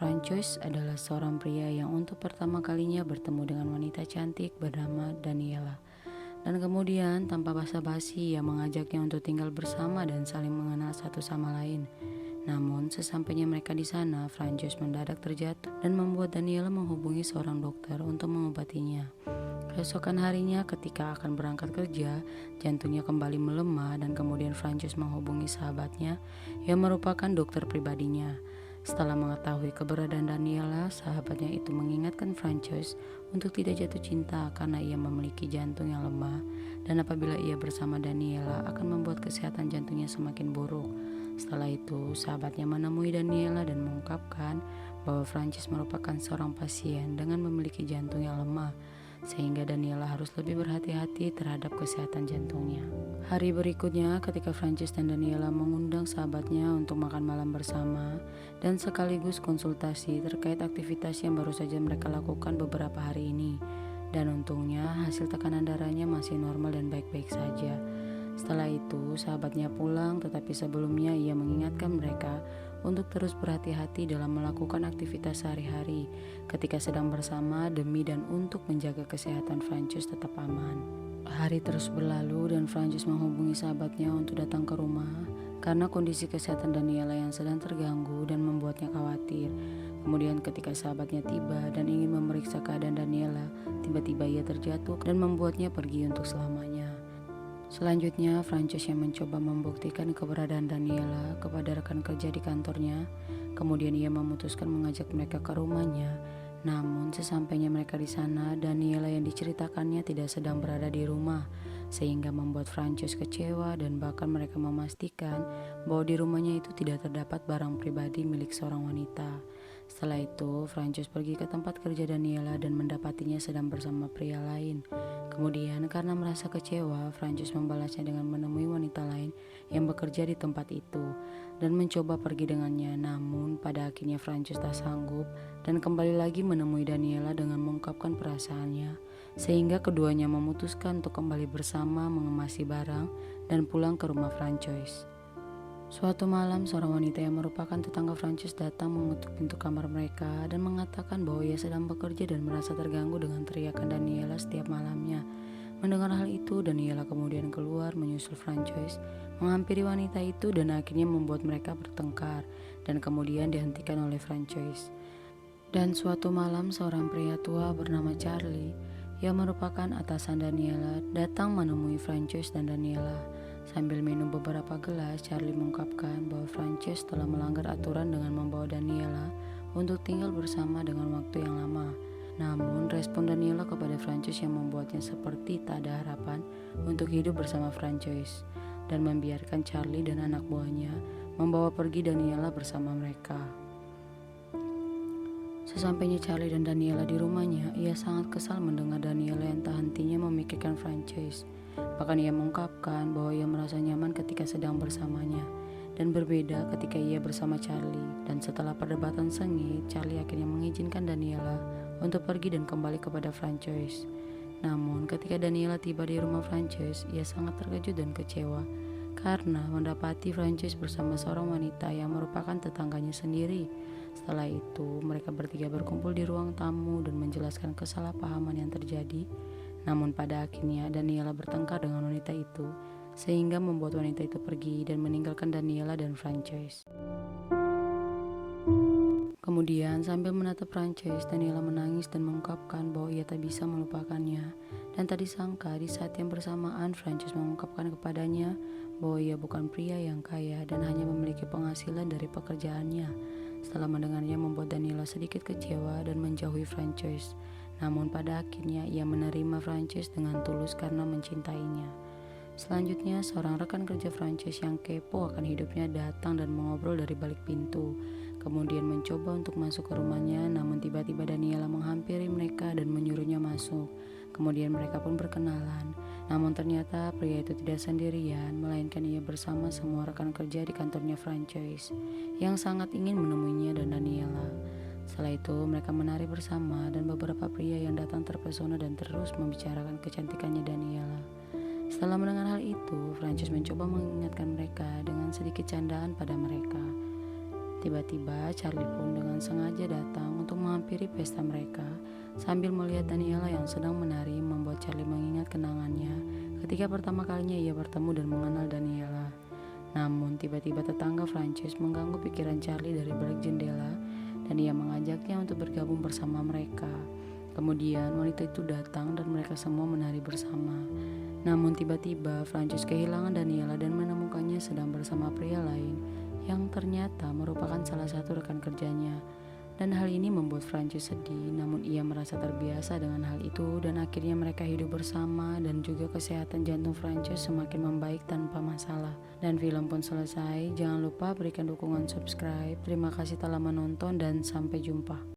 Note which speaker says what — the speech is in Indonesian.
Speaker 1: Francois adalah seorang pria yang untuk pertama kalinya bertemu dengan wanita cantik bernama Daniela. Dan kemudian tanpa basa-basi ia mengajaknya untuk tinggal bersama dan saling mengenal satu sama lain. Namun sesampainya mereka di sana, Francois mendadak terjatuh dan membuat Daniela menghubungi seorang dokter untuk mengobatinya. Keesokan harinya ketika akan berangkat kerja, jantungnya kembali melemah dan kemudian Francois menghubungi sahabatnya yang merupakan dokter pribadinya. Setelah mengetahui keberadaan Daniela, sahabatnya itu mengingatkan Francois untuk tidak jatuh cinta karena ia memiliki jantung yang lemah dan apabila ia bersama Daniela akan membuat kesehatan jantungnya semakin buruk. Setelah itu, sahabatnya menemui Daniela dan mengungkapkan bahwa Francois merupakan seorang pasien dengan memiliki jantung yang lemah, sehingga Daniela harus lebih berhati-hati terhadap kesehatan jantungnya. Hari berikutnya ketika Francis dan Daniela mengundang sahabatnya untuk makan malam bersama dan sekaligus konsultasi terkait aktivitas yang baru saja mereka lakukan beberapa hari ini. Dan untungnya hasil tekanan darahnya masih normal dan baik-baik saja. Setelah itu sahabatnya pulang, tetapi sebelumnya ia mengingatkan mereka untuk terus berhati-hati dalam melakukan aktivitas sehari-hari ketika sedang bersama demi dan untuk menjaga kesehatan Francis tetap aman. Hari terus berlalu dan Francis menghubungi sahabatnya untuk datang ke rumah karena kondisi kesehatan Daniela yang sedang terganggu dan membuatnya khawatir. Kemudian ketika sahabatnya tiba dan ingin memeriksa keadaan Daniela, tiba-tiba ia terjatuh dan membuatnya pergi untuk selamanya. Selanjutnya, Francis yang mencoba membuktikan keberadaan Daniela kepada rekan kerja di kantornya. Kemudian ia memutuskan mengajak mereka ke rumahnya. Namun sesampainya mereka di sana, Daniela yang diceritakannya tidak sedang berada di rumah, sehingga membuat Francis kecewa dan bahkan mereka memastikan bahwa di rumahnya itu tidak terdapat barang pribadi milik seorang wanita. Setelah itu, Francis pergi ke tempat kerja Daniela dan mendapatinya sedang bersama pria lain. Kemudian karena merasa kecewa, Francis membalasnya dengan menemui wanita lain yang bekerja di tempat itu dan mencoba pergi dengannya. Namun pada akhirnya Francis tak sanggup dan kembali lagi menemui Daniela dengan mengungkapkan perasaannya, sehingga keduanya memutuskan untuk kembali bersama mengemasi barang dan pulang ke rumah Francis. Suatu malam, seorang wanita yang merupakan tetangga Francis datang mengetuk pintu kamar mereka dan mengatakan bahwa ia sedang bekerja dan merasa terganggu dengan teriakan Daniela setiap malamnya. Mendengar hal itu, Daniela kemudian keluar menyusul Francis, menghampiri wanita itu dan akhirnya membuat mereka bertengkar dan kemudian dihentikan oleh Francis. Dan suatu malam, seorang pria tua bernama Charlie yang merupakan atasan Daniela datang menemui Francis dan Daniela. Sambil minum beberapa gelas, Charlie mengungkapkan bahwa Francis telah melanggar aturan dengan membawa Daniela untuk tinggal bersama dengan waktu yang lama. Namun respon Daniela kepada Francis yang membuatnya seperti tak ada harapan untuk hidup bersama Francis dan membiarkan Charlie dan anak buahnya membawa pergi Daniela bersama mereka. Sesampainya Charlie dan Daniela di rumahnya, ia sangat kesal mendengar Daniela yang tak hentinya memikirkan Francis. Bahkan ia mengungkapkan bahwa ia merasa nyaman ketika sedang bersamanya dan berbeda ketika ia bersama Charlie. Dan setelah perdebatan sengit, Charlie akhirnya mengizinkan Daniela untuk pergi dan kembali kepada Francis. Namun ketika Daniela tiba di rumah Francis, ia sangat terkejut dan kecewa karena mendapati Francis bersama seorang wanita yang merupakan tetangganya sendiri. Setelah itu, mereka bertiga berkumpul di ruang tamu dan menjelaskan kesalahpahaman yang terjadi. Namun pada akhirnya Daniela bertengkar dengan wanita itu, sehingga membuat wanita itu pergi dan meninggalkan Daniela dan Francis. Kemudian sambil menatap Francis, Daniela menangis dan mengungkapkan bahwa ia tak bisa melupakannya. Dan tak disangka di saat yang bersamaan Francis mengungkapkan kepadanya bahwa ia bukan pria yang kaya dan hanya memiliki penghasilan dari pekerjaannya. Setelah mendengarnya membuat Daniela sedikit kecewa dan menjauhi Francis. Namun pada akhirnya ia menerima Francis dengan tulus karena mencintainya. Selanjutnya seorang rekan kerja Francis yang kepo akan hidupnya datang dan mengobrol dari balik pintu. Kemudian mencoba untuk masuk ke rumahnya, namun tiba-tiba Daniela menghampiri mereka dan menyuruhnya masuk. Kemudian mereka pun berkenalan. Namun ternyata pria itu tidak sendirian, melainkan ia bersama semua rekan kerja di kantornya Francis yang sangat ingin menemuinya dan Daniela. Setelah itu mereka menari bersama dan beberapa pria yang datang terpesona dan terus membicarakan kecantikannya Daniela. Setelah mendengar hal itu, Francis mencoba mengingatkan mereka dengan sedikit candaan pada mereka. Tiba-tiba Charlie pun dengan sengaja saja datang untuk menghampiri pesta mereka. Sambil melihat Daniela yang sedang menari, membuat Charlie mengingat kenangannya ketika pertama kalinya ia bertemu dan mengenal Daniela. Namun tiba-tiba tetangga Francis mengganggu pikiran Charlie dari balik jendela dan ia mengajaknya untuk bergabung bersama mereka. Kemudian wanita itu datang dan mereka semua menari bersama. Namun tiba-tiba Francis kehilangan Daniela dan menemukannya sedang bersama pria lain yang ternyata merupakan salah satu rekan kerjanya. Dan hal ini membuat Francis sedih, namun ia merasa terbiasa dengan hal itu dan akhirnya mereka hidup bersama dan juga kesehatan jantung Francis semakin membaik tanpa masalah. Dan film pun selesai. Jangan lupa berikan dukungan subscribe. Terima kasih telah menonton dan sampai jumpa.